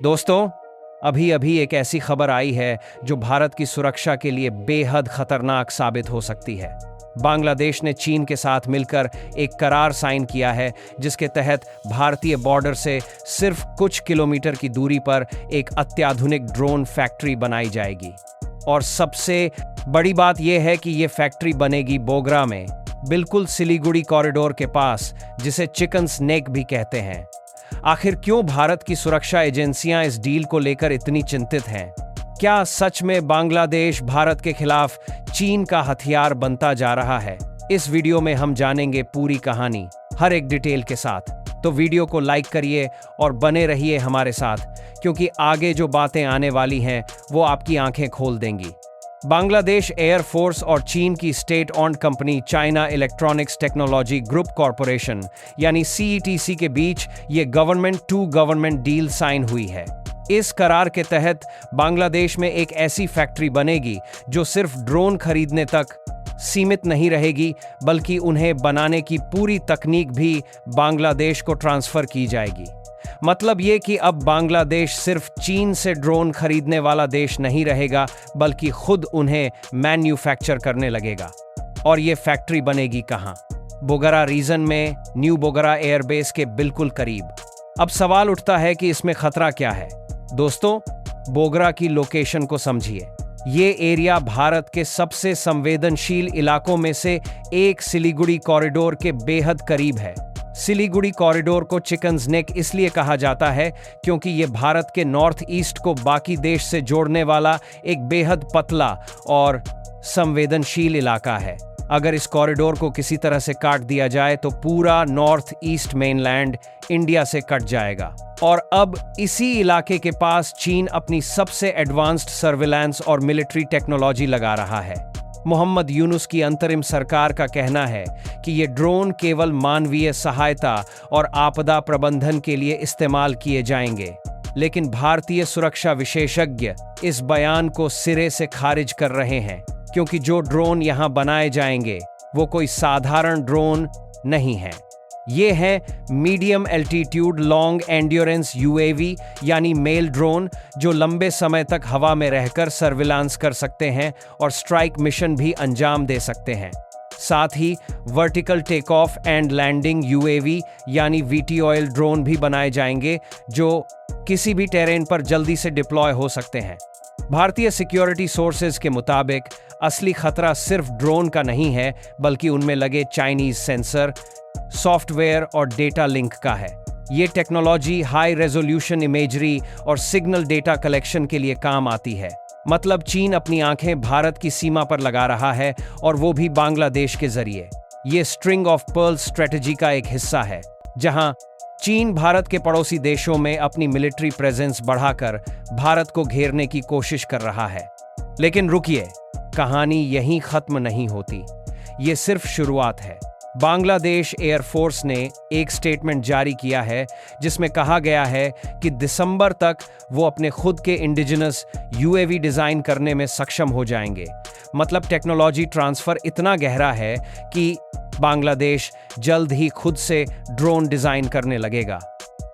दोस्तों, अभी अभी एक ऐसी खबर आई है जो भारत की सुरक्षा के लिए बेहद खतरनाक साबित हो सकती है। बांग्लादेश ने चीन के साथ मिलकर एक करार साइन किया है जिसके तहत भारतीय बॉर्डर से सिर्फ कुछ किलोमीटर की दूरी पर एक अत्याधुनिक ड्रोन फैक्ट्री बनाई जाएगी। और सबसे बड़ी बात यह है कि यह फैक्ट्री बनेगी बोगरा में, बिल्कुल सिलीगुड़ी कॉरिडोर के पास, जिसे चिकन्स नेक भी कहते हैं। आखिर क्यों भारत की सुरक्षा एजेंसियां इस डील को लेकर इतनी चिंतित हैं? क्या सच में बांग्लादेश भारत के खिलाफ चीन का हथियार बनता जा रहा है? इस वीडियो में हम जानेंगे पूरी कहानी, हर एक डिटेल के साथ। तो वीडियो को लाइक करिए और बने रहिए हमारे साथ, क्योंकि आगे जो बातें आने वाली हैं वो आपकी आंखें खोल देंगी। बांग्लादेश एयरफोर्स और चीन की state owned company China Electronics Technology Group Corporation यानी CETC के बीच ये government to government deal sign हुई है। इस करार के तहत बांग्लादेश में एक ऐसी फैक्ट्री बनेगी जो सिर्फ ड्रोन खरीदने तक सीमित नहीं रहेगी, बल्कि उन्हें बनाने की पूरी तकनीक भी बांग्लादेश को ट्रांसफर की जाएगी। मतलब ये कि अब बांग्लादेश सिर्फ चीन से ड्रोन खरीदने वाला देश नहीं रहेगा, बल्कि खुद उन्हें मैन्युफैक्चर करने लगेगा। और ये फैक्ट्री बनेगी कहाँ? बोगरा रीजन में, न्यू बोगरा एयरबेस के बिल्कुल करीब। अब सवाल उठता है कि इसमें खतरा क्या है? दोस्तों, बोगरा की लोकेशन को समझिए। ये एरिया भारत के सबसे संवेदनशील इलाकों में से एक सिलीगुड़ी कॉरिडोर के बेहद करीब है। सिलीगुड़ी कॉरिडोर को चिकन्स नेक इसलिए कहा जाता है क्योंकि ये भारत के नॉर्थ ईस्ट को बाकी देश से जोड़ने वाला एक बेहद पतला और संवेदनशील इलाका है। अगर इस कॉरिडोर को किसी तरह से काट दिया जाए तो पूरा नॉर्थ ईस्ट मेनलैंड इंडिया से कट जाएगा। और अब इसी इलाके के पास चीन अपनी सबसे एडवांस्ड सर्विलांस और मिलिट्री टेक्नोलॉजी लगा रहा है। मोहम्मद यूनुस की अंतरिम सरकार का कहना है कि ये ड्रोन केवल मानवीय सहायता और आपदा प्रबंधन के लिए इस्तेमाल किए जाएंगे। लेकिन भारतीय सुरक्षा विशेषज्ञ इस बयान को सिरे से खारिज कर रहे हैं, क्योंकि जो ड्रोन यहां बनाए जाएंगे वो कोई साधारण ड्रोन नहीं है। ये है medium altitude long endurance UAV यानी मेल ड्रोन, जो लंबे समय तक हवा में रहकर सर्विलांस कर सकते हैं और स्ट्राइक मिशन भी अंजाम दे सकते हैं। साथ ही vertical take off and landing UAV यानी VTOL ड्रोन भी बनाए जाएंगे, जो किसी भी टेरेन पर जल्दी से डिप्लॉय हो सकते हैं। भारतीय सिक्योरिटी सोर्सेज के मुताबिक असली खतरा सिर्फ ड्रोन का नहीं है, बल्कि उनमें लगे चाइनीज सेंसर, सॉफ्टवेयर और डेटा लिंक का है। ये टेक्नोलॉजी हाई रेजोल्यूशन इमेजरी और सिग्नल डेटा कलेक्शन के लिए काम आती है। मतलब चीन अपनी आंखें भारत की सीमा पर लगा रहा है, और वो भी बांग्लादेश के जरिए। ये स्ट्रिंग ऑफ पर्ल्स स्ट्रेटजी का एक हिस्सा है, जहां चीन भारत के पड़ोसी देशों में अपनी मिलिट्री प्रेजेंस बढ़ाकर भारत को घेरने की कोशिश कर रहा है। लेकिन रुकिए, कहानी यहीं खत्म नहीं होती। ये सिर्फ शुरुआत है। बांग्लादेश एयरफोर्स ने एक स्टेटमेंट जारी किया है जिसमें कहा गया है कि दिसंबर तक वो अपने खुद के इंडिजिनस UAV डिजाइन करने में सक्षम हो जाएंगे। मतलब टेक्नोलॉजी ट्रांसफर इतना गहरा है कि बांग्लादेश जल्द ही खुद से ड्रोन डिजाइन करने लगेगा।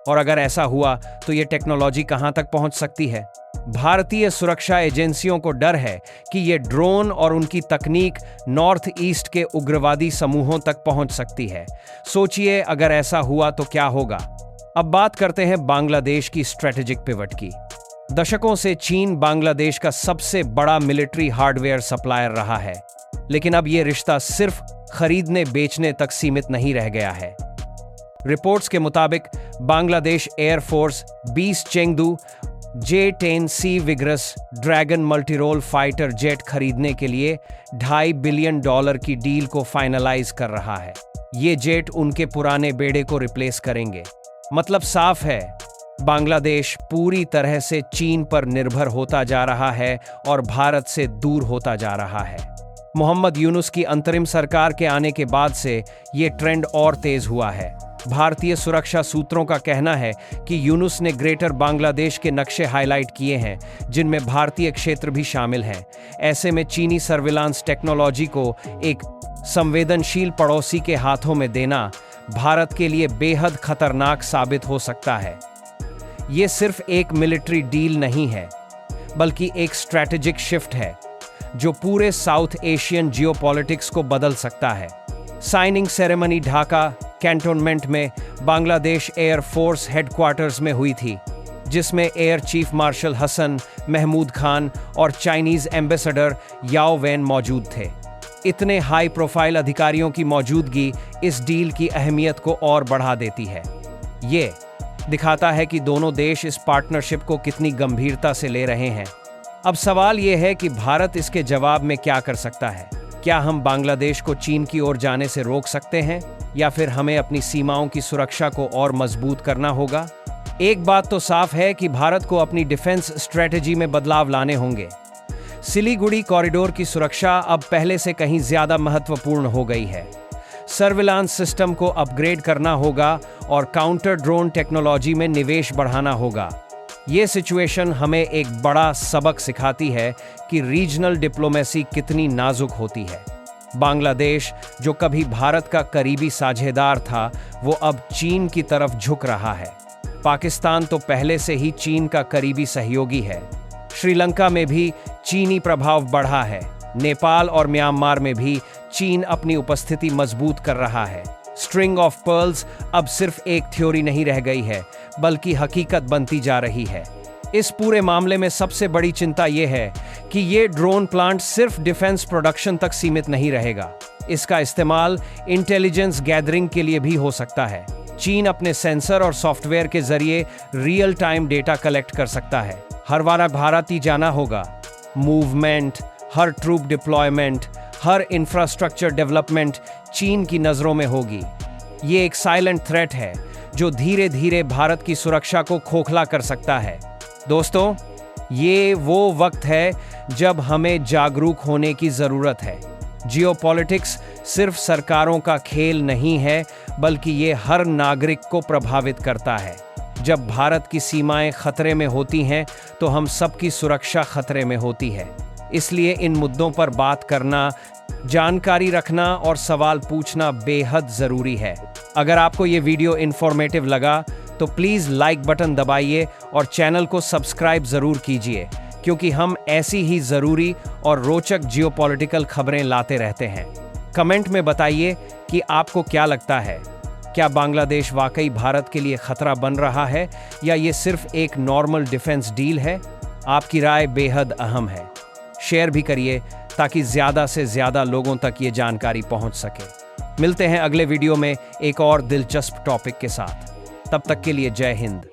और अगर ऐसा हुआ तो ये टेक्नोलॉजी कहां तक पहुंच सकती है? भारतीय सुरक्षा एजेंसियों को डर है कि ये ड्रोन और उनकी तकनीक नॉर्थ ईस्ट के उग्रवादी समूहों तक पहुंच सकती है। सोचिए, अगर ऐसा हुआ तो क्या होगा? अब बात करते हैं बांग्लादेश की स्ट्रेटेजिक पिवट की। दशकों से चीन बांग्लादेश का सबसे बड़ा मिलिट्री हार्डवेयर सप्लायर रहा है, लेकिन अब ये रिश्ता सिर्फ खरीदने बेचने तक सीमित नहीं रह गया है। रिपोर्ट्स के मुताबिक Bangladesh air force 20 Chengdu J-10C vigorous dragon multirole fighter jet खरीदने के लिए $2.5 बिलियन की डील को फाइनलाइज कर रहा है। ये जेट उनके पुराने बेड़े को रिप्लेस करेंगे। मतलब साफ है, बांग्लादेश पूरी तरह से चीन पर निर्भर होता जा रहा है और भारत से दूर होता जा रहा है। मोहम्मद यूनुस की अंतरिम सरकार के आने के बाद से ये ट्रेंड और तेज हुआ है। भारतीय सुरक्षा सूत्रों का कहना है कि यूनुस ने ग्रेटर बांग्लादेश के नक्शे हाईलाइट किए हैं, जिनमें भारतीय क्षेत्र भी शामिल हैं। ऐसे में चीनी सर्विलांस टेक्नोलॉजी को एक संवेदनशील पड़ोसी के हाथों में देना भारत के लिए बेहद खतरनाक साबित हो सकता है। ये सिर्फ एक मिलिट्री डील नहीं है, बल्कि एक स्ट्रैटेजिक शिफ्ट है जो पूरे साउथ एशियन जियोपॉलिटिक्स को बदल सकता है। साइनिंग सेरेमनी ढाका कैंटोनमेंट में बांग्लादेश एयर फोर्स हेडक्वार्टर्स में हुई थी, जिसमें air chief marshal Hasan Mahmood Khan और चाइनीज एम्बेसडर याओ वैन मौजूद थे। इतने हाई प्रोफाइल अधिकारियों की मौजूदगी इस डील की अहमियत को और बढ़ा देती है। ये दिखाता है कि दोनों देश इस पार्टनरशिप को कितनी गंभीरता से ले रहे हैं। अब सवाल यह है कि भारत इसके जवाब में क्या कर सकता है। क्या हम बांग्लादेश को चीन की ओर जाने से रोक सकते हैं, या फिर हमें अपनी सीमाओं की सुरक्षा को और मजबूत करना होगा? एक बात तो साफ है कि भारत को अपनी डिफेंस स्ट्रेटजी में बदलाव लाने होंगे। सिलीगुड़ी कॉरिडोर की सुरक्षा अब पहले से कहीं ज्यादा महत्वपूर्ण हो गई है। सर्विलांस सिस्टम को अपग्रेड करना होगा और काउंटर ड्रोन टेक्नोलॉजी में निवेश बढ़ाना होगा। ये सिचुएशन हमें एक बड़ा सबक सिखाती है कि रीजनल डिप्लोमेसी कितनी नाजुक होती है। बांग्लादेश, जो कभी भारत का करीबी साझेदार था, वो अब चीन की तरफ झुक रहा है। पाकिस्तान तो पहले से ही चीन का करीबी सहयोगी है। श्रीलंका में भी चीनी प्रभाव बढ़ा है। नेपाल और म्यांमार में भी चीन अपनी उपस्थिति मजबूत कर रहा है। स्ट्रिंग ऑफ पर्ल्स अब सिर्फ एक थ्योरी नहीं रह गई है, बल्कि हकीकत बनती जा रही है। इस पूरे मामले में सबसे बड़ी चिंता यह है कि ये ड्रोन प्लांट सिर्फ डिफेंस प्रोडक्शन तक सीमित नहीं रहेगा। इसका इस्तेमाल इंटेलिजेंस गैदरिंग के लिए भी हो सकता है। चीन अपने सेंसर और सॉफ्टवेयर के जरिए रियल टाइम डेटा कलेक्ट कर सकता है। हर बार भारत ही जाना होगा। मूवमेंट, हर ट्रूप डिप्लॉयमेंट, हर इंफ्रास्ट्रक्चर डेवलपमेंट चीन की नजरों में होगी। ये एक साइलेंट थ्रेट है जो धीरे धीरे भारत की सुरक्षा को खोखला कर सकता है। दोस्तों, ये वो वक्त है जब हमें जागरूक होने की जरूरत है। जियोपॉलिटिक्स सिर्फ सरकारों का खेल नहीं है, बल्कि ये हर नागरिक को प्रभावित करता है। जब भारत की सीमाएं खतरे में होती हैं, तो हम सबकी सुरक्षा खतरे में होती है। इसलिए इन मुद्दों पर बात करना, जानकारी रखना और सवाल पूछना बेहद जरूरी है। अगर आपको ये वीडियो इन्फॉर्मेटिव लगा तो प्लीज लाइक बटन दबाइए और चैनल को सब्सक्राइब जरूर कीजिए, क्योंकि हम ऐसी ही जरूरी और रोचक जियोपॉलिटिकल खबरें लाते रहते हैं। कमेंट में बताइए कि आपको क्या लगता है। क्या बांग्लादेश वाकई भारत के लिए खतरा बन रहा है, या ये सिर्फ एक नॉर्मल डिफेंस डील है? आपकी राय बेहद अहम है। शेयर भी करिए ताकि ज़्यादा से ज़्यादा लोगों तक ये जानकारी पहुंच सके। मिलते हैं अगले वीडियो में एक और दिलचस्प टॉपिक के साथ। तब तक के लिए जय हिंद।